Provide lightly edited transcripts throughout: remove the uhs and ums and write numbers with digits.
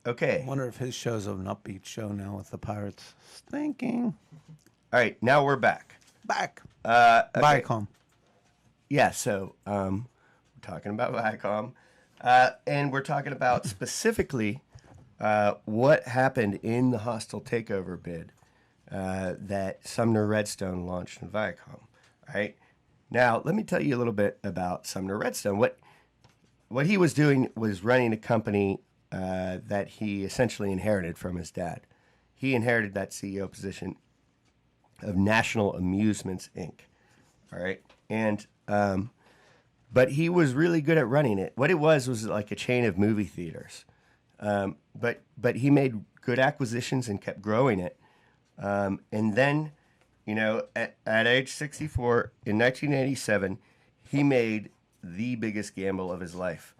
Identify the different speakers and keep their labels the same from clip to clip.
Speaker 1: Okay.
Speaker 2: I wonder if his show's an upbeat show now with the Pirates stinking.
Speaker 1: All right, now we're back.
Speaker 2: Back.
Speaker 1: Okay.
Speaker 2: Viacom.
Speaker 1: Yeah, so we're talking about Viacom, and we're talking about specifically what happened in the hostile takeover bid that Sumner Redstone launched in Viacom. All right, now let me tell you a little bit about Sumner Redstone. What he was doing was running a company that he essentially inherited from his dad. He inherited that CEO position of National Amusements Inc. All right, and but he was really good at running it. What it was like a chain of movie theaters, but he made good acquisitions and kept growing it. And then, at age 64 in 1987, he made the biggest gamble of his life.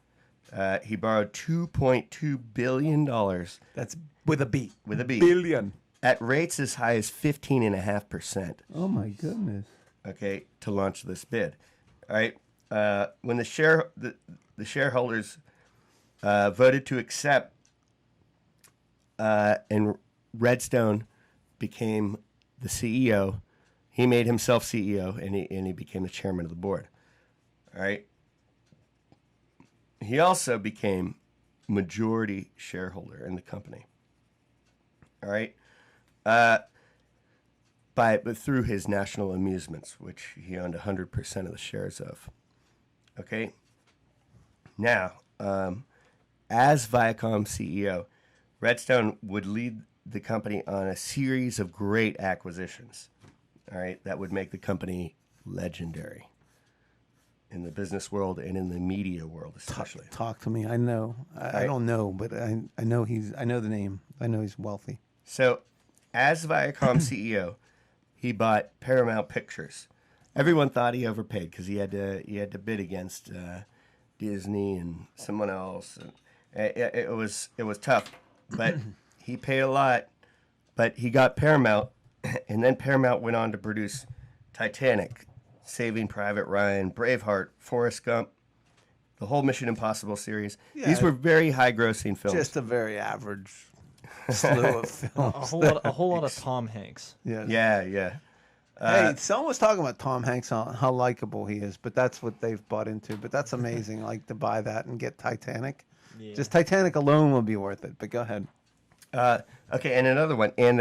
Speaker 1: He borrowed $2.2 billion.
Speaker 2: That's with a B.
Speaker 1: With a B.
Speaker 2: Billion.
Speaker 1: At rates as high as 15.5%.
Speaker 2: Oh, my goodness.
Speaker 1: Okay, to launch this bid. All right. When the shareholders voted to accept, and Redstone became the CEO, he made himself CEO, and he became the chairman of the board. All right. He also became majority shareholder in the company. All right. But through his National Amusements, which he owned 100% of the shares of. Okay. Now, as Viacom CEO, Redstone would lead the company on a series of great acquisitions. All right, that would make the company legendary in the business world and in the media world, especially.
Speaker 2: Talk to me. I know. I don't know, but I know I know the name. I know he's wealthy.
Speaker 1: So, as Viacom CEO, he bought Paramount Pictures. Everyone thought he overpaid because he had to bid against Disney and someone else. It was tough, but he paid a lot. But he got Paramount, and then Paramount went on to produce Titanic, Saving Private Ryan, Braveheart, Forrest Gump, the whole Mission Impossible series.
Speaker 2: Yeah,
Speaker 1: these were very high-grossing films.
Speaker 2: Just a very average slew of films.
Speaker 3: A whole lot of Tom Hanks.
Speaker 1: Yeah.
Speaker 2: Hey, someone was talking about Tom Hanks on how likable he is, but that's what they've bought into. But that's amazing, like to buy that and get Titanic. Yeah. Just Titanic alone will be worth it. But go ahead.
Speaker 1: Okay, and another one, and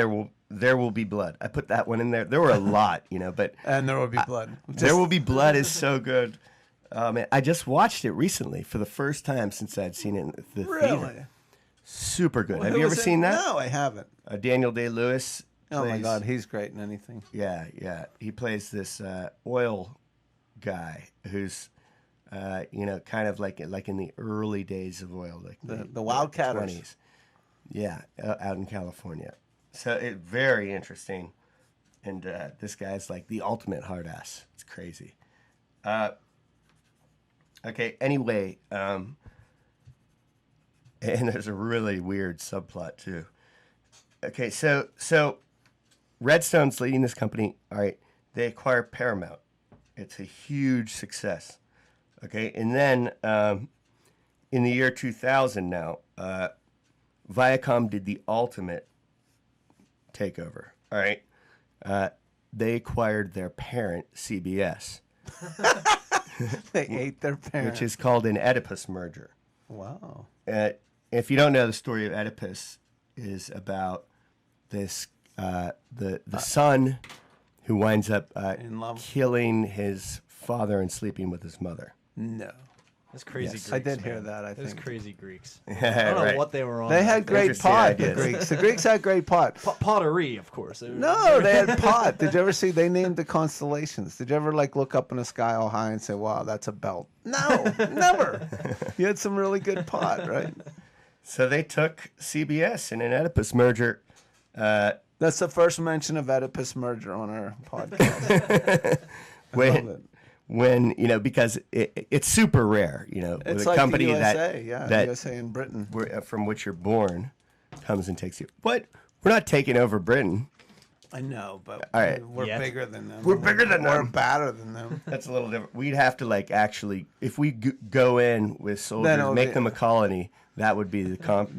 Speaker 1: there will be blood. I put that one in there. There were a lot, but
Speaker 2: and there will be blood.
Speaker 1: There will be blood is so good. Man, I just watched it recently for the first time since I'd seen it in the theater. Super good. Have you ever seen that?
Speaker 2: No, I haven't.
Speaker 1: Daniel Day-Lewis.
Speaker 2: Oh my God, he's great in anything.
Speaker 1: Yeah. He plays this oil guy who's, kind of like in the early days of oil, like
Speaker 2: the Wildcatters.
Speaker 1: 20s. Yeah, out in California. So it's very interesting, and this guy's like the ultimate hard ass. It's crazy. Okay. Anyway, and there's a really weird subplot too. Okay, so Redstone's leading this company. All right, they acquire Paramount. It's a huge success. Okay, and then in the year 2000 now, Viacom did the ultimate takeover. All right, they acquired their parent, CBS.
Speaker 2: They ate their parent.
Speaker 1: Which is called an Oedipus merger.
Speaker 2: Wow.
Speaker 1: If you don't know, the story of Oedipus is about this the son who winds up killing his father and sleeping with his mother.
Speaker 2: No.
Speaker 3: That's crazy. Yes.
Speaker 2: Greeks, I did hear that, I think.
Speaker 3: Those crazy Greeks.
Speaker 1: I
Speaker 3: don't know what they were on.
Speaker 2: They had great pot, the Greeks. The Greeks had great pot.
Speaker 3: Pottery, of course.
Speaker 2: No, they had pot. Did you ever see, they named the constellations. Did you ever look up in the sky all high and say, wow, that's a belt? No, never. You had some really good pot, right?
Speaker 1: So they took CBS in an Oedipus merger.
Speaker 2: That's the first mention of Oedipus merger on our podcast.
Speaker 1: When because it's super rare,
Speaker 2: it's
Speaker 1: with a
Speaker 2: like
Speaker 1: company
Speaker 2: the USA,
Speaker 1: that
Speaker 2: USA and Britain,
Speaker 1: from which you're born, comes and takes you. But we're not taking over Britain.
Speaker 2: I know, but
Speaker 1: all right.
Speaker 2: we're bigger than them.
Speaker 1: We're bigger than them.
Speaker 2: We're badder than them.
Speaker 1: That's a little different. We'd have to actually, if we go in with soldiers, make them a colony, that would be the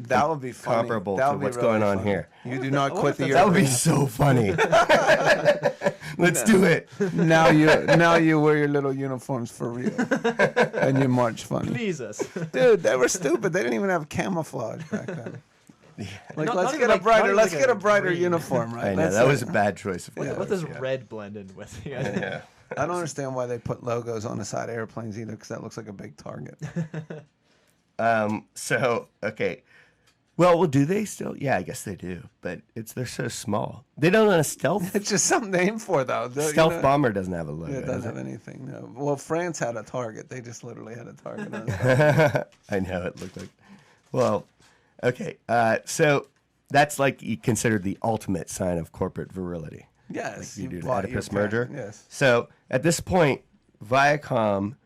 Speaker 2: That would be funny.
Speaker 1: comparable
Speaker 2: That
Speaker 1: to
Speaker 2: would be
Speaker 1: what's
Speaker 2: really
Speaker 1: going on
Speaker 2: funny.
Speaker 1: here.
Speaker 2: You do not
Speaker 3: wonder
Speaker 2: quit
Speaker 3: if
Speaker 2: the
Speaker 3: that's-
Speaker 1: That would be
Speaker 2: airplane.
Speaker 1: so funny. Let's do it.
Speaker 2: Now you wear your little uniforms for real, and you march funny.
Speaker 3: Jesus.
Speaker 2: Dude, they were stupid. They didn't even have camouflage back then. Like,
Speaker 3: Not
Speaker 2: let's
Speaker 3: even
Speaker 2: get a
Speaker 3: like-
Speaker 2: brighter,
Speaker 3: not even
Speaker 2: let's
Speaker 3: like
Speaker 2: get
Speaker 3: a
Speaker 2: a brighter
Speaker 3: green.
Speaker 2: uniform, right?
Speaker 1: I know
Speaker 2: Let's
Speaker 1: that
Speaker 2: say-
Speaker 1: was a bad choice of colors.
Speaker 3: What does
Speaker 1: yeah.
Speaker 3: red blend in with?
Speaker 1: Yeah.
Speaker 2: I don't understand why they put logos on the side of airplanes either, because that looks like a big target.
Speaker 1: So okay. Well, do they still? Yeah, I guess they do. But they're so small. They don't have a stealth.
Speaker 2: It's just something to aim for, though.
Speaker 1: Stealth bomber doesn't have a logo.
Speaker 2: Yeah, it doesn't
Speaker 1: does
Speaker 2: have anything. No. Well, France had a target. They just literally had a target on it.
Speaker 1: it? I know it looked like. Well, okay. So that's like considered the ultimate sign of corporate virility.
Speaker 2: Yes.
Speaker 1: You do an
Speaker 2: bought your
Speaker 1: Oedipus
Speaker 2: parent-
Speaker 1: merger.
Speaker 2: Yes.
Speaker 1: So at this point, Viacom,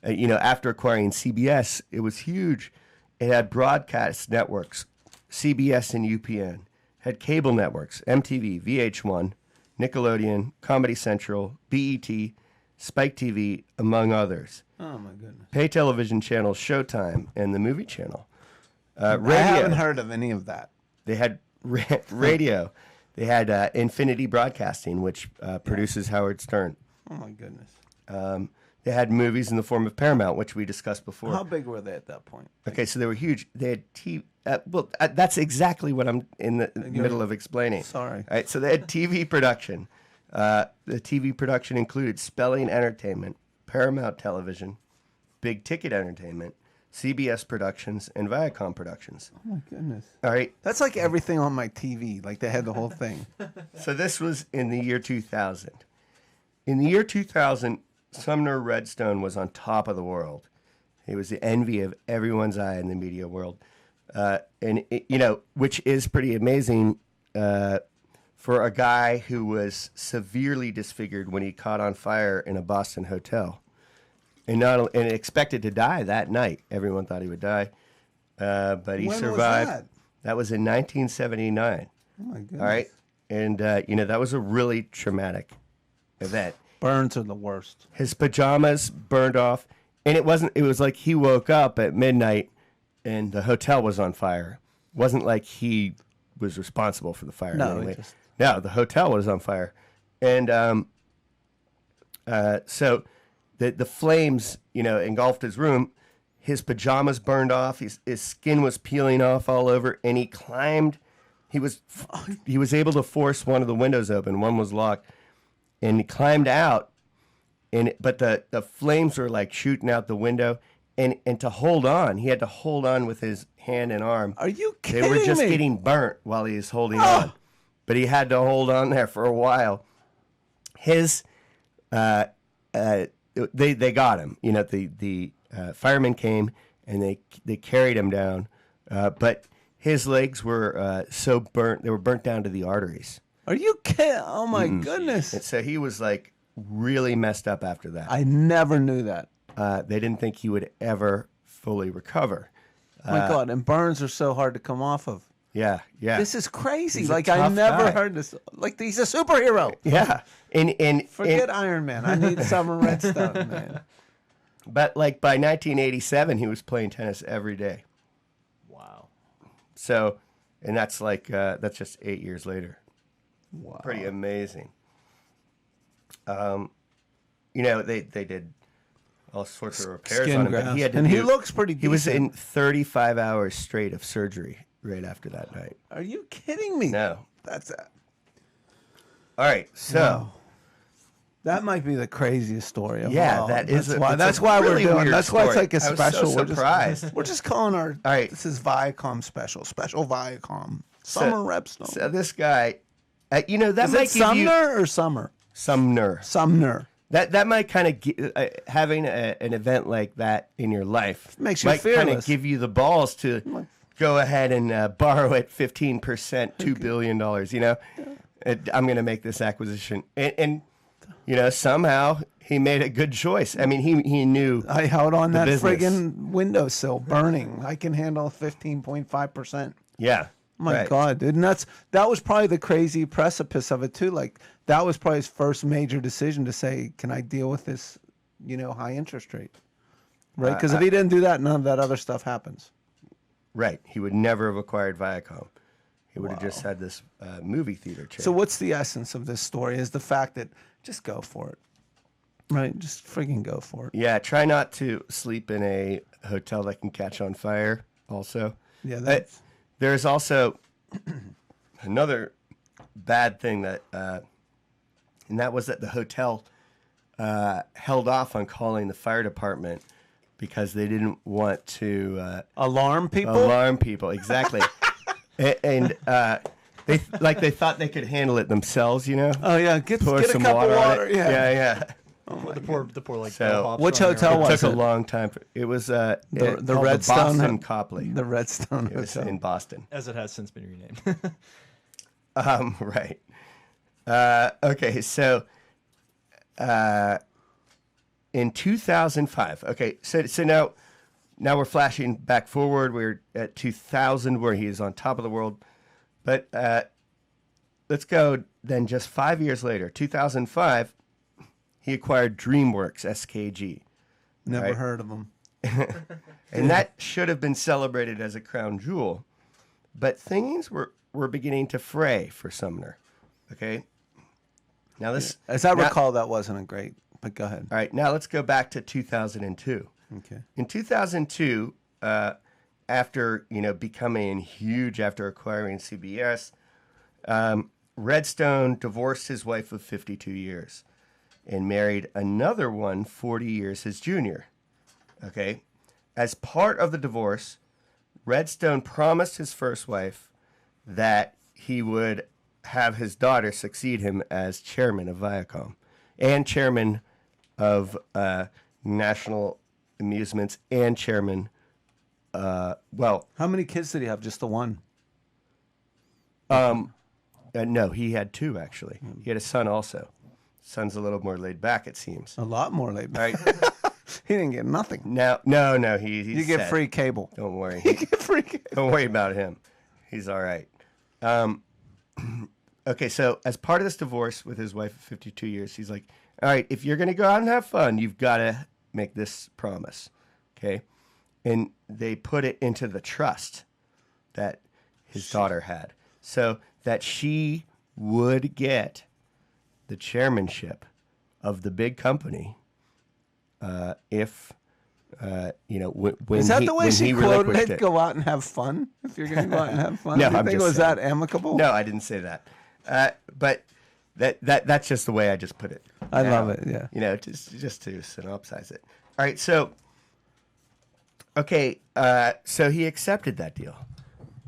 Speaker 1: after acquiring CBS, it was huge. It had broadcast networks, CBS and UPN, had cable networks, MTV, VH1, Nickelodeon, Comedy Central, BET, Spike TV, among others.
Speaker 2: Oh, my goodness.
Speaker 1: Pay television channels Showtime and the Movie Channel. Radio.
Speaker 2: I haven't heard of any of that.
Speaker 1: They had radio. They had Infinity Broadcasting, which produces Howard Stern.
Speaker 2: Oh, my goodness.
Speaker 1: They had movies in the form of Paramount, which we discussed before.
Speaker 2: How big were they at that point?
Speaker 1: Okay, so they were huge. They had TV. That's exactly what I'm in the middle of explaining.
Speaker 2: Sorry.
Speaker 1: All right, so they had TV production. The TV production included Spelling Entertainment, Paramount Television, Big Ticket Entertainment, CBS Productions, and Viacom Productions.
Speaker 2: Oh, my goodness.
Speaker 1: All right,
Speaker 2: That's like everything on my TV. Like, they had the whole thing.
Speaker 1: so this was in the year 2000. In the year 2000, Sumner Redstone was on top of the world. He was the envy of everyone's eye in the media world. Which is pretty amazing for a guy who was severely disfigured when he caught on fire in a Boston hotel. And expected to die that night. Everyone thought he would die, but he
Speaker 2: When was
Speaker 1: survived.
Speaker 2: that?
Speaker 1: That was in 1979.
Speaker 2: Oh, my goodness.
Speaker 1: All right, and that was a really traumatic event.
Speaker 2: Burns are the worst.
Speaker 1: His pajamas burned off, and it was like he woke up at midnight and the hotel was on fire. It wasn't like he was responsible for the fire.
Speaker 2: No,
Speaker 1: in any
Speaker 2: it
Speaker 1: way.
Speaker 2: just-
Speaker 1: No, the hotel was on fire, and so the flames engulfed his room. His pajamas burned off. His skin was peeling off all over, and he climbed. He was able to force one of the windows open. One was locked. And he climbed out, but the flames were like shooting out the window, and to hold on, he had to hold on with his hand and arm.
Speaker 2: Are you
Speaker 1: They
Speaker 2: kidding
Speaker 1: were just
Speaker 2: me?
Speaker 1: getting burnt while he was holding
Speaker 2: Oh.
Speaker 1: on, but he had to hold on there for a while. His, they got him. The firemen came and they carried him down, but his legs were so burnt, they were burnt down to the arteries.
Speaker 2: Are you kidding? Oh, my goodness.
Speaker 1: And so he was like really messed up after that.
Speaker 2: I never knew that.
Speaker 1: They didn't think he would ever fully recover.
Speaker 2: My God, and burns are so hard to come off of.
Speaker 1: Yeah, yeah.
Speaker 2: This is crazy.
Speaker 1: He's a
Speaker 2: Like, I
Speaker 1: tough
Speaker 2: never
Speaker 1: guy.
Speaker 2: heard this. Like, he's a superhero.
Speaker 1: Yeah.
Speaker 2: Forget Iron Man. I need Summer Redstone, man.
Speaker 1: But like by 1987, he was playing tennis every day.
Speaker 3: Wow.
Speaker 1: So, and that's that's just 8 years later.
Speaker 2: Wow.
Speaker 1: Pretty amazing. They did all sorts of repairs
Speaker 2: Skin
Speaker 1: on him. But
Speaker 2: grafts.
Speaker 1: he had to
Speaker 2: And he
Speaker 1: do-
Speaker 2: looks pretty
Speaker 1: He was
Speaker 2: decent.
Speaker 1: in 35 hours straight of surgery right after that night.
Speaker 2: Are you kidding me?
Speaker 1: No.
Speaker 2: That's
Speaker 1: All right, so.
Speaker 2: Wow. That might be the craziest story of
Speaker 1: Yeah,
Speaker 2: all.
Speaker 1: that is.
Speaker 2: That's why
Speaker 1: really
Speaker 2: we're doing.
Speaker 1: weird
Speaker 2: That's why it's
Speaker 1: story.
Speaker 2: like a
Speaker 1: I was
Speaker 2: special.
Speaker 1: So surprised.
Speaker 2: We're just calling our.
Speaker 1: All right.
Speaker 2: This is Viacom special. Special Viacom. Summer Redstone.
Speaker 1: So this guy, that
Speaker 2: is
Speaker 1: might
Speaker 2: it
Speaker 1: give
Speaker 2: Sumner
Speaker 1: you
Speaker 2: or Summer?
Speaker 1: Sumner.
Speaker 2: Sumner.
Speaker 1: That might kind of having an event like that in your life
Speaker 2: Makes you
Speaker 1: might kind of
Speaker 2: fearless.
Speaker 1: give you the balls to go ahead and borrow at 15%, $2 billion. I'm going to make this acquisition, and somehow he made a good choice. I mean, he knew.
Speaker 2: I held on that
Speaker 1: business.
Speaker 2: friggin' windowsill burning. I can handle 15.5%.
Speaker 1: Yeah.
Speaker 2: My
Speaker 1: right.
Speaker 2: God, dude. And that was probably the crazy precipice of it too. Like that was probably his first major decision to say, can I deal with this, high interest rate? Right? Because if he didn't do that, none of that other stuff happens.
Speaker 1: Right. He would never have acquired Viacom. He would have just had this movie theater chain.
Speaker 2: So what's the essence of this story? Is the fact that just go for it, right? Just friggin' go for it.
Speaker 1: Yeah, try not to sleep in a hotel that can catch on fire. Also,
Speaker 2: Yeah, that's
Speaker 1: there's also another bad thing that, and that was that the hotel held off on calling the fire department because they didn't want to
Speaker 2: alarm people.
Speaker 1: alarm people. Exactly, and they thought they could handle it themselves. You know,
Speaker 2: Oh yeah, get
Speaker 1: pour
Speaker 2: a
Speaker 1: some
Speaker 2: cup
Speaker 1: water
Speaker 2: of
Speaker 1: on
Speaker 2: water.
Speaker 1: it.
Speaker 2: Yeah.
Speaker 1: Yeah.
Speaker 3: The poor like
Speaker 1: So-
Speaker 3: bellhops
Speaker 2: Which
Speaker 3: running
Speaker 2: hotel
Speaker 3: around.
Speaker 1: It
Speaker 2: was
Speaker 1: took a
Speaker 2: it?
Speaker 1: long time. It was
Speaker 2: The
Speaker 1: called
Speaker 2: Redstone
Speaker 1: Boston Copley.
Speaker 2: The Redstone
Speaker 1: It was
Speaker 2: Hotel.
Speaker 1: in Boston.
Speaker 3: As it has since been renamed.
Speaker 1: Right. Okay, so in 2005. Okay, so now we're flashing back forward. We're at 2000 where he is on top of the world. But let's go then just 5 years later, 2005, he acquired DreamWorks SKG.
Speaker 2: Never
Speaker 1: right.
Speaker 2: heard of them.
Speaker 1: And that should have been celebrated as a crown jewel. But things were beginning to fray for Sumner. Okay? Now this
Speaker 2: As I
Speaker 1: now-
Speaker 2: recall, that wasn't a great. But go ahead.
Speaker 1: All right, now let's go back to 2002.
Speaker 2: Okay.
Speaker 1: In 2002, after becoming huge after acquiring CBS, Redstone divorced his wife of 52 years and married another one 40 years his junior. Okay, as part of the divorce, Redstone promised his first wife that he would have his daughter succeed him as chairman of Viacom and chairman of National Amusements and chairman. Well,
Speaker 2: How many kids did he have? Just the one.
Speaker 1: no, he had two actually. He had a son also. Son's a little more laid back, it seems.
Speaker 2: A lot more laid
Speaker 1: All
Speaker 2: back.
Speaker 1: right,
Speaker 2: He didn't get nothing.
Speaker 1: no, he's
Speaker 2: You get
Speaker 1: set.
Speaker 2: free cable.
Speaker 1: Don't worry.
Speaker 2: You get free cable.
Speaker 1: Don't worry about him. He's all right. Okay, so as part of this divorce with his wife of 52 years, he's like, all right, if you're going to go out and have fun, you've got to make this promise. Okay? And they put it into the trust that his daughter had so that she would get the chairmanship of the big company if, when
Speaker 2: Is that
Speaker 1: he,
Speaker 2: the way
Speaker 1: when
Speaker 2: she
Speaker 1: he
Speaker 2: quoted
Speaker 1: relinquished
Speaker 2: it? Go out and have fun. If you're going to go out and have fun,
Speaker 1: No,
Speaker 2: Do you
Speaker 1: I'm
Speaker 2: think
Speaker 1: just
Speaker 2: was
Speaker 1: saying.
Speaker 2: that amicable?
Speaker 1: No, I didn't say that. But that's just the way I just put it.
Speaker 2: I
Speaker 1: now.
Speaker 2: love it, yeah.
Speaker 1: Just to synopsize it. All right, so so he accepted that deal.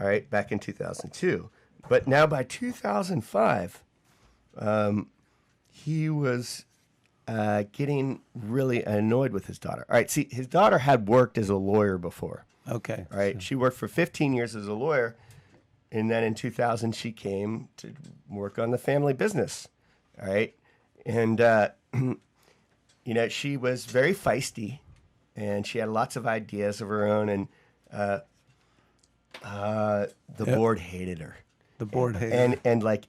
Speaker 1: All right, back in 2002, but now by 2005, he was getting really annoyed with his daughter. All right, see, his daughter had worked as a lawyer before.
Speaker 2: Okay.
Speaker 1: All right, she worked for 15 years as a lawyer. And then in 2000, she came to work on the family business. All right. And, she was very feisty and she had lots of ideas of her own. And the board hated her.
Speaker 2: The board hated her.
Speaker 1: And like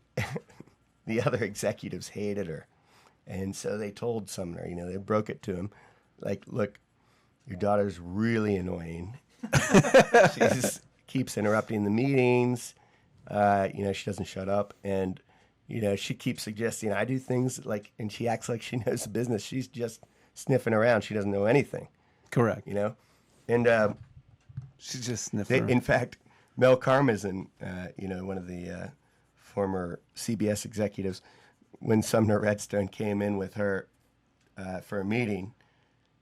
Speaker 1: the other executives hated her. And so they told Sumner, they broke it to him. Like, look, your daughter's really annoying. She just keeps interrupting the meetings. She doesn't shut up. And, she keeps suggesting I do things and she acts like she knows the business. She's just sniffing around. She doesn't know anything,
Speaker 2: Correct.
Speaker 1: And
Speaker 2: She's just sniffing.
Speaker 1: in fact, Mel Karmazin, one of the former CBS executives, when Sumner Redstone came in with her for a meeting,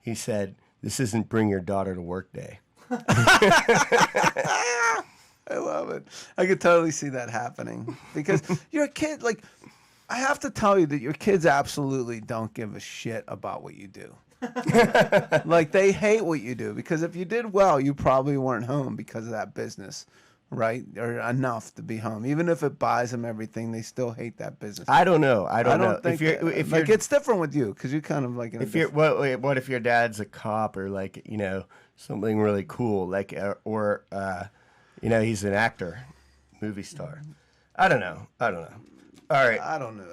Speaker 1: he said, "This isn't bring your daughter to work day."
Speaker 2: I love it. I could totally see that happening because your kid, I have to tell you that your kids absolutely don't give a shit about what you do. They hate what you do because if you did well, you probably weren't home because of that business, right? Or enough to be home. Even if it buys them everything, they still hate that business.
Speaker 1: I don't know. I don't know.
Speaker 2: think
Speaker 1: if you're
Speaker 2: it's different with you because you're kind of like in a
Speaker 1: if you're what if your dad's a cop or something really cool or he's an actor, movie star. I don't know. All right.
Speaker 2: I don't know.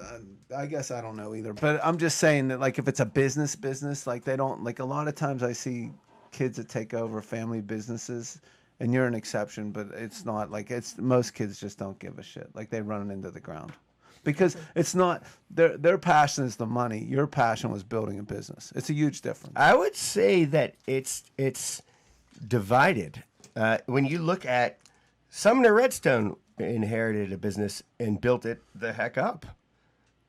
Speaker 2: I guess I don't know either. But I'm just saying that, if it's a business, they don't, a lot of times I see kids that take over family businesses and you're an exception, but it's not like most kids just don't give a shit. Like they run it into the ground. Because it's not their passion is the money. Your passion was building a business. It's a huge difference.
Speaker 1: I would say that it's divided. When you look at Sumner Redstone inherited a business and built it the heck up.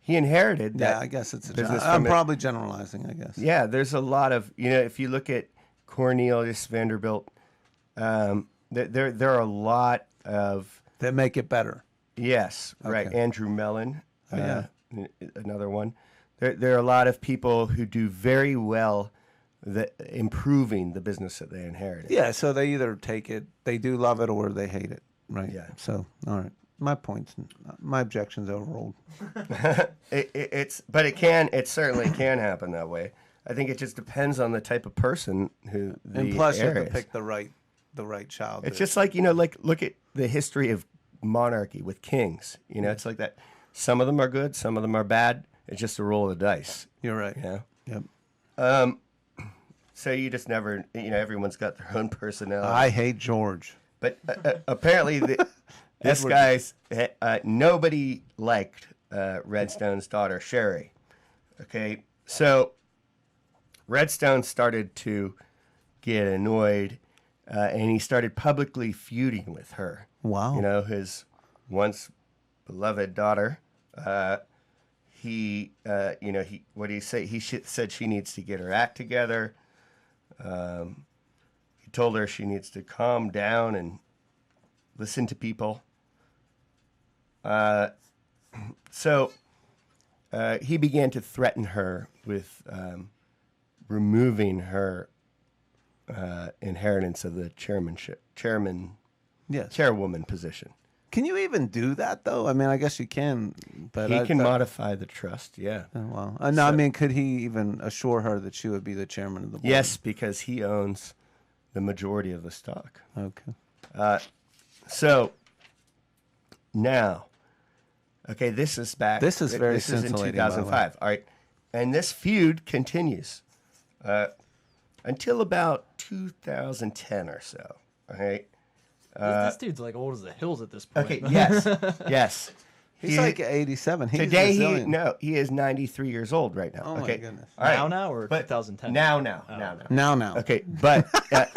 Speaker 1: He inherited that.
Speaker 2: Yeah, I guess it's a
Speaker 1: business.
Speaker 2: I'm probably generalizing, I guess.
Speaker 1: Yeah, there's a lot of, if you look at Cornelius Vanderbilt, there are a lot of
Speaker 2: that make it better.
Speaker 1: Yes, right.
Speaker 2: Okay.
Speaker 1: Andrew Mellon,
Speaker 2: Yeah.
Speaker 1: another one. There are a lot of people who do very well improving the business that they inherited.
Speaker 2: Yeah, so they either take it, they do love it, or they hate it, right?
Speaker 1: Yeah.
Speaker 2: So, all right, my objection's overruled.
Speaker 1: It certainly can happen that way. I think it just depends on the type of person who the
Speaker 2: And plus, you
Speaker 1: heir
Speaker 2: have to
Speaker 1: is.
Speaker 2: pick the right child.
Speaker 1: It's just like look at the history of monarchy with kings. It's like that. Some of them are good, some of them are bad. It's just a roll of the dice.
Speaker 2: You're right.
Speaker 1: Yep. So you just never, everyone's got their own personality.
Speaker 2: I hate George.
Speaker 1: But apparently, this guy's nobody liked Redstone's daughter Sherry. Okay, so Redstone started to get annoyed, and he started publicly feuding with her.
Speaker 2: Wow.
Speaker 1: His once beloved daughter. He what did he say? He said she needs to get her act together. He told her she needs to calm down and listen to people. So he began to threaten her with removing her inheritance of the chairwoman position.
Speaker 2: Can you even do that though? I mean, I guess you can, but
Speaker 1: He can modify the trust. Yeah.
Speaker 2: Oh, wow. No, I mean, could he even assure her that she would be the chairman of the board?
Speaker 1: Yes, because he owns the majority of the stock.
Speaker 2: Okay.
Speaker 1: So now, okay, this is back.
Speaker 2: This is very
Speaker 1: This is in
Speaker 2: scintillating, by the way.
Speaker 1: 2005. All right, and this feud continues until about 2010 or so. All right.
Speaker 3: This dude's like old as the hills at this point.
Speaker 1: Okay. Yes. Yes.
Speaker 2: He's like 87. He's
Speaker 1: Today
Speaker 2: resilient.
Speaker 1: he is 93 years old right now.
Speaker 2: Oh, my
Speaker 1: okay.
Speaker 2: goodness.
Speaker 1: All right.
Speaker 3: Now or
Speaker 1: But
Speaker 3: 2010?
Speaker 1: Now.
Speaker 2: Now.
Speaker 1: Okay, but all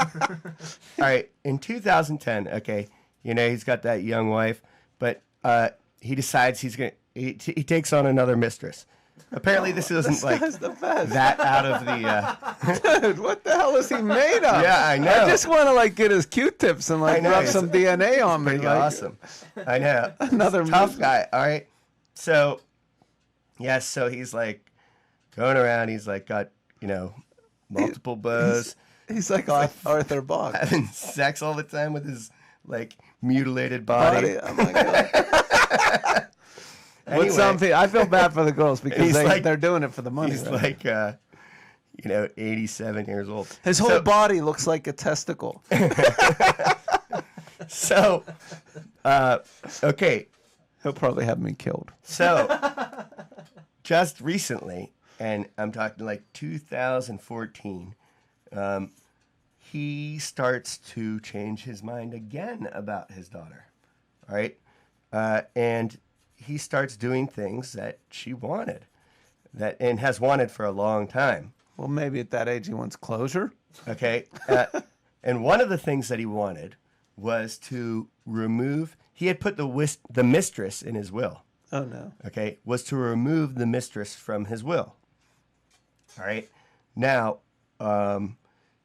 Speaker 1: right, in 2010, okay, he's got that young wife, but he decides he takes on another mistress. Apparently, this isn't like
Speaker 2: guy's the best.
Speaker 1: that out of the.
Speaker 2: Dude, what the hell is he made of?
Speaker 1: Yeah, I know.
Speaker 2: I just want to get his Q-tips and
Speaker 1: I know,
Speaker 2: rub
Speaker 1: it's
Speaker 2: some DNA on me.
Speaker 1: Pretty awesome. I know.
Speaker 2: Another
Speaker 1: tough guy. All right. So, yes. So he's like going around. He's like got multiple beaux.
Speaker 2: He's like Arthur Bach.
Speaker 1: Having sex all the time with his mutilated body.
Speaker 2: Oh my god.
Speaker 1: Anyway,
Speaker 2: I feel bad for the girls because
Speaker 1: He's
Speaker 2: they're doing it for the money.
Speaker 1: he's
Speaker 2: right?
Speaker 1: like 87 years old.
Speaker 2: His whole body looks like a testicle.
Speaker 1: So, okay.
Speaker 2: He'll probably have me killed.
Speaker 1: So, just recently, and I'm talking 2014, he starts to change his mind again about his daughter. All right. And he starts doing things that she wanted and has wanted for a long time.
Speaker 2: Well, maybe at that age he wants closure.
Speaker 1: Okay. And one of the things that he wanted was to remove, he had put the mistress in his will.
Speaker 2: Oh, no.
Speaker 1: Okay. Was to remove the mistress from his will. All right. Now,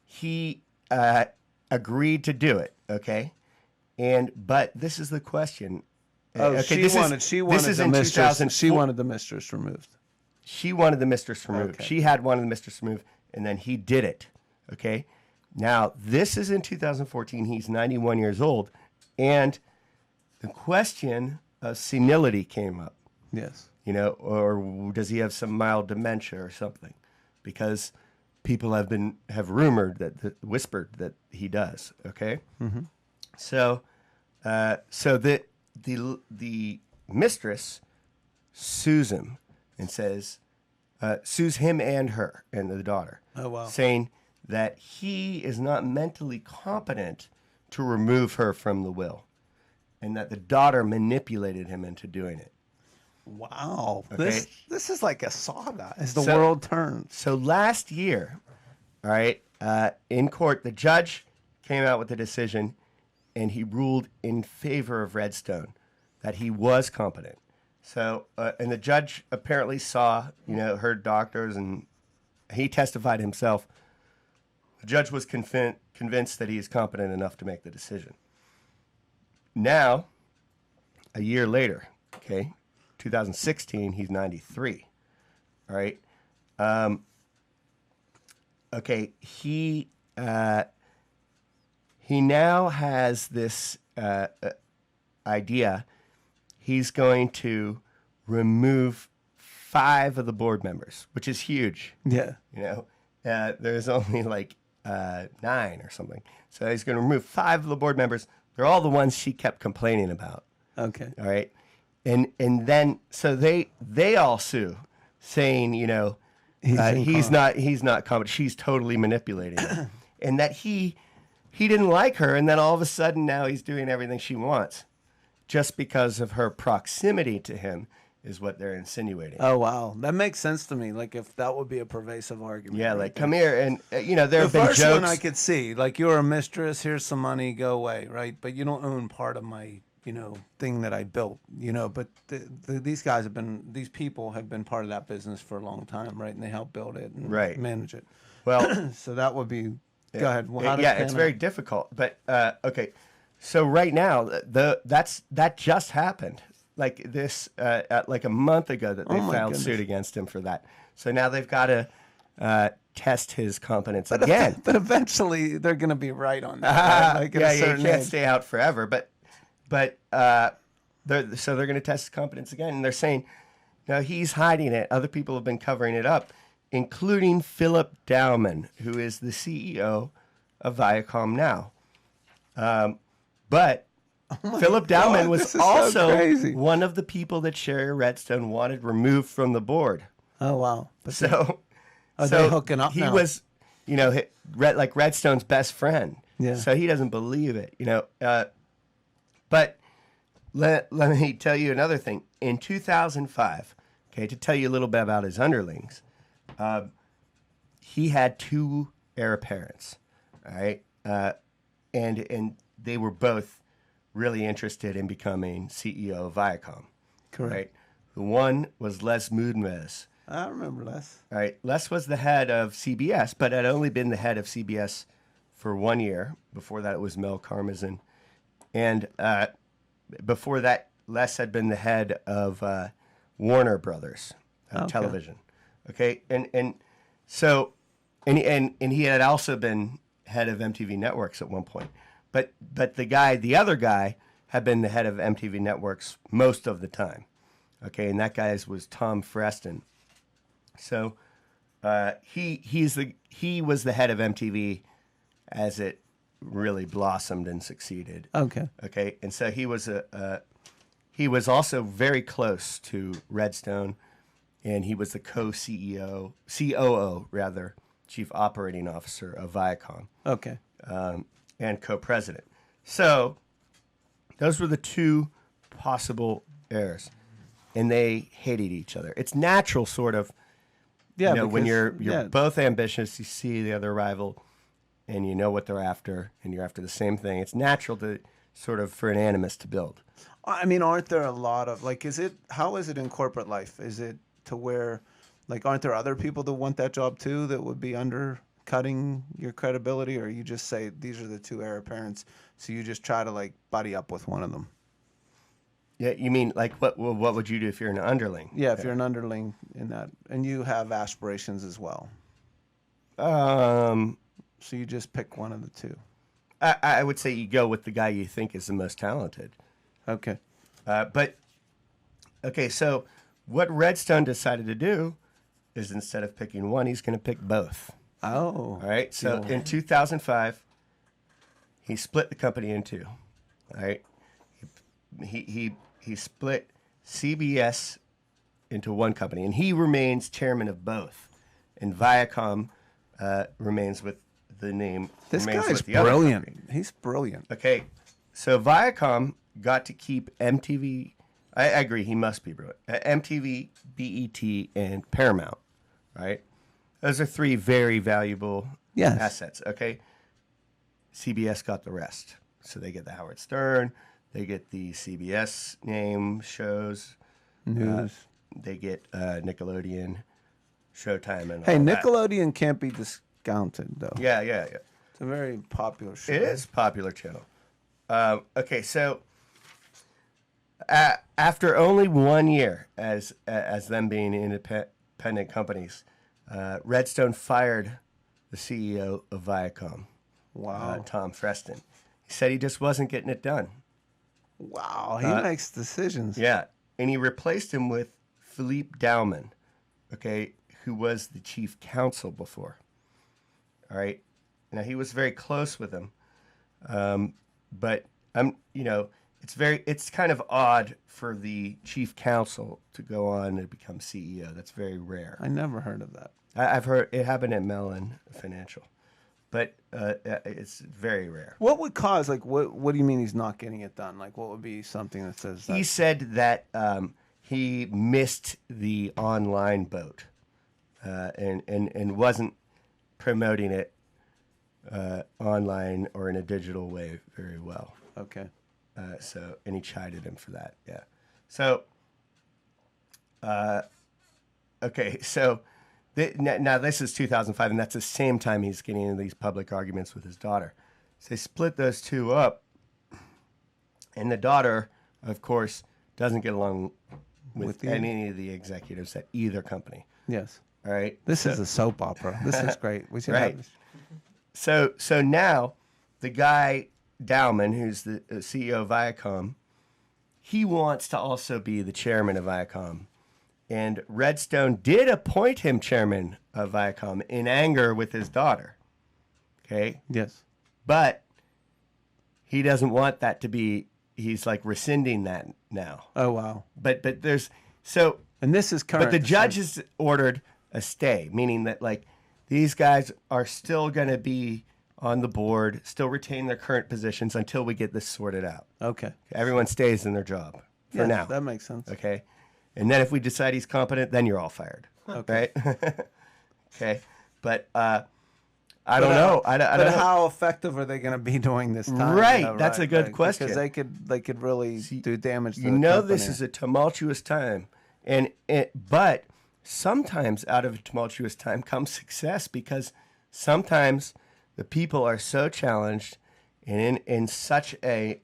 Speaker 1: he agreed to do it. Okay. But this is the question.
Speaker 2: Oh,
Speaker 1: okay,
Speaker 2: she wanted the mistress. She wanted the mistress removed.
Speaker 1: She wanted the mistress removed.
Speaker 2: Okay.
Speaker 1: She had wanted the mistress removed, and then he did it. Okay. Now this is in 2014. He's 91 years old, and the question of senility came up.
Speaker 2: Yes.
Speaker 1: Or does he have some mild dementia or something? Because people have whispered that he does. Okay.
Speaker 2: Mm-hmm.
Speaker 1: So the mistress sues him and sues him and her and the daughter.
Speaker 2: Oh, wow.
Speaker 1: Saying that he is not mentally competent to remove her from the will, and that the daughter manipulated him into doing it.
Speaker 2: Wow.
Speaker 1: Okay.
Speaker 2: This is like a saga as the
Speaker 1: So-
Speaker 2: world turns.
Speaker 1: So last year, all right, in court, the judge came out with a decision, and he ruled in favor of Redstone, that he was competent. So, and the judge apparently saw, heard doctors, and he testified himself. The judge was convinced that he is competent enough to make the decision. Now, a year later, okay, 2016, he's 93. All right. Okay, he now has this idea. He's going to remove 5 of the board members, which is huge.
Speaker 2: Yeah.
Speaker 1: There's only like 9 or something. So he's going to remove 5 of the board members. They're all the ones she kept complaining about.
Speaker 2: Okay.
Speaker 1: All right. And then so they all sue, saying, he's not competent. She's totally manipulating him. And that he didn't like her, and then all of a sudden now he's doing everything she wants just because of her proximity to him is what they're insinuating.
Speaker 2: Oh, wow. That makes sense to me. Like, if that would be a pervasive argument.
Speaker 1: Yeah,
Speaker 2: right
Speaker 1: like,
Speaker 2: there.
Speaker 1: come here. And, there
Speaker 2: The
Speaker 1: have been
Speaker 2: first
Speaker 1: jokes.
Speaker 2: one I could see, like, you're a mistress, here's some money, go away, right? But you don't own part of my, thing that I built, but these people have been part of that business for a long time, right? And they help build it and
Speaker 1: Right.
Speaker 2: manage it.
Speaker 1: Well,
Speaker 2: So that would be, go ahead. Well, how does
Speaker 1: yeah,
Speaker 2: it
Speaker 1: it's
Speaker 2: pan
Speaker 1: very
Speaker 2: out?
Speaker 1: difficult. But, okay. So right now, that just happened. Like this, like a month ago that they
Speaker 2: Oh my
Speaker 1: filed
Speaker 2: goodness.
Speaker 1: suit against him for that. So now they've got to test his competence again.
Speaker 2: But eventually they're going to be right on that. Right? Like at
Speaker 1: Yeah,
Speaker 2: a
Speaker 1: you
Speaker 2: certain
Speaker 1: can't
Speaker 2: age.
Speaker 1: stay out forever. But they're going to test his competence again, and they're saying, no, he's hiding it. Other people have been covering it up, including Philip Dowman, who is the CEO of Viacom now. But Philip Dowman was
Speaker 2: this is so
Speaker 1: also
Speaker 2: crazy.
Speaker 1: one of the people that Sherry Redstone wanted removed from the board.
Speaker 2: Oh, wow. But
Speaker 1: So,
Speaker 2: Are they hooking up
Speaker 1: he
Speaker 2: now?
Speaker 1: was, like Redstone's best friend.
Speaker 2: Yeah.
Speaker 1: So he doesn't believe it, But let me tell you another thing. In 2005, okay, to tell you a little bit about his underlings, he had 2 heir apparents, all right, and they were both really interested in becoming CEO of Viacom.
Speaker 2: Correct.
Speaker 1: Right? The one was Les Moonves.
Speaker 2: I remember Les.
Speaker 1: All right. Les was the head of CBS, but had only been the head of CBS for 1 year. Before that, it was Mel Karmazin. And before that, Les had been the head of Warner Brothers Television. Okay. And so he had also been head of MTV Networks at one point. But the other guy had been the head of MTV Networks most of the time. Okay, and that guy was Tom Freston. So he was the head of MTV as it really blossomed and succeeded.
Speaker 2: Okay.
Speaker 1: Okay, and so he was also very close to Redstone, and he was the COO rather, Chief Operating Officer of Viacom.
Speaker 2: Okay.
Speaker 1: And co-president. So those were the 2 possible heirs, and they hated each other. It's natural, sort of.
Speaker 2: Yeah.
Speaker 1: When
Speaker 2: because-
Speaker 1: you're both ambitious, you see the other rival, and you know what they're after, and you're after the same thing. It's natural to sort of for an animus to build.
Speaker 2: I mean, aren't there a lot of how is it in corporate life? Is it to where, like, aren't there other people that want that job too that would be undercutting your credibility, or you just say these are the 2 heir apparents, so you just try to like buddy up with one of them?
Speaker 1: Yeah, you mean like what would you do if you're an underling?
Speaker 2: Yeah, if you're an underling in that, and you have aspirations as well, so you just pick one of the 2.
Speaker 1: I would say you go with the guy you think is the most talented.
Speaker 2: Okay.
Speaker 1: But okay, so what Redstone decided to do is instead of picking one, he's going to pick both.
Speaker 2: Oh.
Speaker 1: All right. So in 2005, he split the company in 2. All right. He split CBS into one company, and he remains chairman of both. And Viacom remains with the name
Speaker 2: This
Speaker 1: remains
Speaker 2: guy's
Speaker 1: with the other
Speaker 2: brilliant.
Speaker 1: company.
Speaker 2: He's brilliant.
Speaker 1: Okay, so Viacom got to keep MTV. I agree, he must be brilliant. MTV, BET, and Paramount, right? Those are three very valuable
Speaker 2: Yes.
Speaker 1: assets. Okay, CBS got the rest, so they get the Howard Stern, they get the CBS name shows,
Speaker 2: News.
Speaker 1: they get Nickelodeon, Showtime, and
Speaker 2: Hey,
Speaker 1: all that.
Speaker 2: Nickelodeon can't be discounted, though.
Speaker 1: Yeah.
Speaker 2: It's a very popular show.
Speaker 1: It is a popular channel. Okay, so after only 1 year as them being independent companies, Redstone fired the CEO of Viacom,
Speaker 2: Wow.
Speaker 1: Tom Freston. He said he just wasn't getting it done.
Speaker 2: Wow. He makes decisions.
Speaker 1: Yeah, and he replaced him with Philippe Dauman, okay, who was the chief counsel before. All right, now he was very close with him, but it's kind of odd for the chief counsel to go on and become CEO. That's very rare.
Speaker 2: I never heard of that.
Speaker 1: I've heard it happened at Mellon Financial, but it's very rare.
Speaker 2: What would cause, like, what do you mean he's not getting it done? Like, what would be something that says that?
Speaker 1: He said that he missed the online boat and wasn't promoting it online or in a digital way very well.
Speaker 2: Okay.
Speaker 1: And he chided him for that. Yeah. So, okay. So now this is 2005, and that's the same time he's getting into these public arguments with his daughter. So they split those two up, and the daughter, of course, doesn't get along with any of the executives at either company.
Speaker 2: Yes.
Speaker 1: All right.
Speaker 2: This is a soap opera. This is great. We should
Speaker 1: Right.
Speaker 2: have this.
Speaker 1: So now the guy Dauman, who's the CEO of Viacom, he wants to also be the chairman of Viacom. And Redstone did appoint him chairman of Viacom in anger with his daughter. Okay?
Speaker 2: Yes.
Speaker 1: But he doesn't want that to be, he's like rescinding that now.
Speaker 2: Oh, wow.
Speaker 1: But there's, so,
Speaker 2: And this is current.
Speaker 1: but the judge has ordered a stay, meaning that like these guys are still going to be on the board, still retain their current positions until we get this sorted out.
Speaker 2: Okay.
Speaker 1: Everyone stays in their job for
Speaker 2: Yeah,
Speaker 1: now.
Speaker 2: that makes sense.
Speaker 1: Okay. And then if we decide he's competent, then you're all fired. Okay. Right? Okay. But I don't know. I don't know.
Speaker 2: How effective are they going to be during this time?
Speaker 1: Right. That's a good question.
Speaker 2: Because they could really do damage to
Speaker 1: You
Speaker 2: the
Speaker 1: know,
Speaker 2: company.
Speaker 1: this is a tumultuous time, but sometimes out of a tumultuous time comes success, because sometimes the people are so challenged and in such a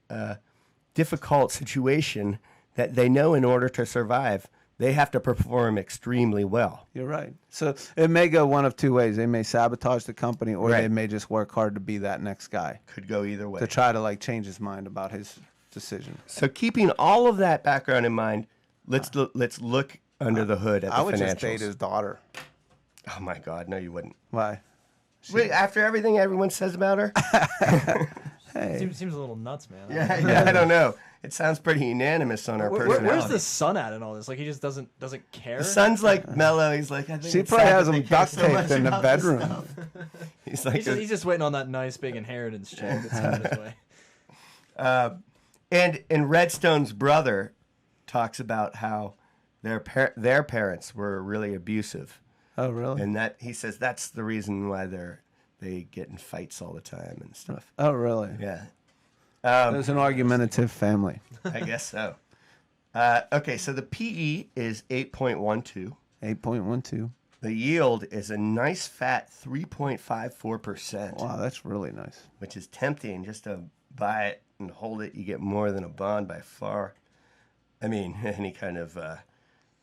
Speaker 1: difficult situation that they know in order to survive, they have to perform extremely well.
Speaker 2: You're right. So it may go one of two ways. They may sabotage the company, or
Speaker 1: Right.
Speaker 2: they may just work hard to be that next guy
Speaker 1: Could go either way.
Speaker 2: to try to like change his mind about his decision.
Speaker 1: So keeping all of that background in mind, let's look under the hood at the
Speaker 2: I would
Speaker 1: financials.
Speaker 2: just date his daughter.
Speaker 1: Oh my God, no, you wouldn't.
Speaker 2: Why?
Speaker 1: Wait, after everything everyone says about her?
Speaker 2: Hey,
Speaker 3: Seems a little nuts, man.
Speaker 1: Yeah, I don't know. It sounds pretty unanimous on her personality.
Speaker 3: Where's the son at in all this? Like he just doesn't care.
Speaker 1: The son's like mellow. He's like, I think
Speaker 2: she
Speaker 1: it's
Speaker 2: probably
Speaker 1: sad
Speaker 2: has
Speaker 1: that
Speaker 2: him
Speaker 1: they care
Speaker 2: duct
Speaker 1: so much
Speaker 2: taped in the
Speaker 1: about this
Speaker 2: bedroom.
Speaker 1: stuff. He's like,
Speaker 3: He's just waiting on that nice big inheritance check that's coming his way.
Speaker 1: and Redstone's brother talks about how their parents were really abusive,
Speaker 2: Oh, really?
Speaker 1: and that he says that's the reason why they get in fights all the time and stuff.
Speaker 2: Oh, really?
Speaker 1: Yeah,
Speaker 2: There's an argumentative family.
Speaker 1: I guess so. Okay, so the PE is 8.12.
Speaker 2: 8.12.
Speaker 1: The yield is a nice fat 3.54%,
Speaker 2: Wow, that's really nice.
Speaker 1: which is tempting just to buy it and hold it. You get more than a bond by far. I mean, any kind of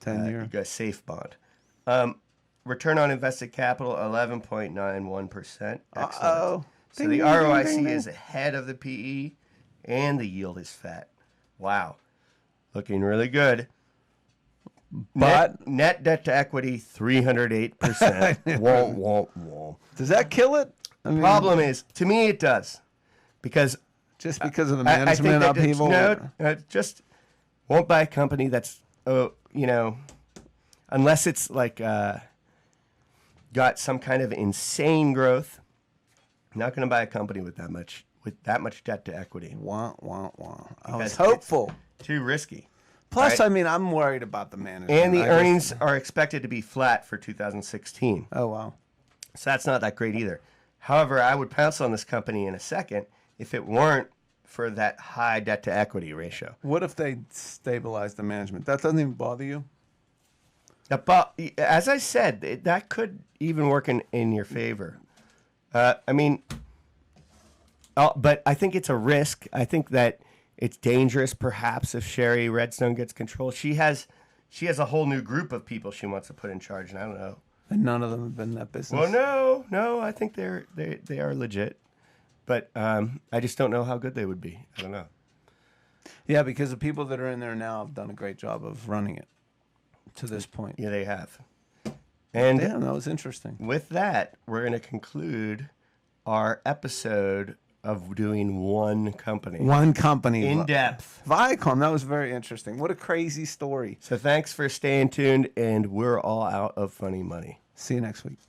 Speaker 2: 10-year.
Speaker 1: you got a safe bond. Return on invested capital 11.91%. Excellent.
Speaker 2: Uh-oh.
Speaker 1: So
Speaker 2: Ding,
Speaker 1: the
Speaker 2: ding,
Speaker 1: ROIC
Speaker 2: ding, ding,
Speaker 1: is ahead of the PE, and the yield is fat. Wow, looking really good.
Speaker 2: But
Speaker 1: net debt to equity 308%. Womp womp womp.
Speaker 2: does that kill it? I mean,
Speaker 1: Problem is, to me, it does, because
Speaker 2: just because of the
Speaker 1: I think
Speaker 2: management
Speaker 1: that
Speaker 2: upheaval?
Speaker 1: just won't buy a company that's unless it's like got some kind of insane growth, Not going to buy a company with that much debt to equity.
Speaker 2: Wah, wah, wah. I was
Speaker 1: Because
Speaker 2: hopeful.
Speaker 1: Too risky.
Speaker 2: Plus,
Speaker 1: right?
Speaker 2: I mean, I'm worried about the management.
Speaker 1: And the
Speaker 2: I
Speaker 1: earnings
Speaker 2: just-
Speaker 1: are expected to be flat for 2016.
Speaker 2: Oh, wow.
Speaker 1: So that's not that great either. However, I would pounce on this company in a second if it weren't for that high debt to equity ratio.
Speaker 2: What if they stabilize the management? That doesn't even bother you?
Speaker 1: But as I said, that could even work in your favor. But I think it's a risk. I think that it's dangerous, perhaps, if Sherry Redstone gets control. She has a whole new group of people she wants to put in charge, and I don't know.
Speaker 2: And none of them have been in that business?
Speaker 1: Well, no, I think they are legit, but I just don't know how good they would be. I don't know.
Speaker 2: Yeah, because the people that are in there now have done a great job of running it to this point.
Speaker 1: Yeah, they have. And
Speaker 2: Damn, that was interesting.
Speaker 1: with that, we're going to conclude our episode of doing one company.
Speaker 2: One company.
Speaker 1: In depth.
Speaker 2: Viacom, that was very interesting. What a crazy story.
Speaker 1: So thanks for staying tuned, and we're all out of funny money.
Speaker 2: See you next week.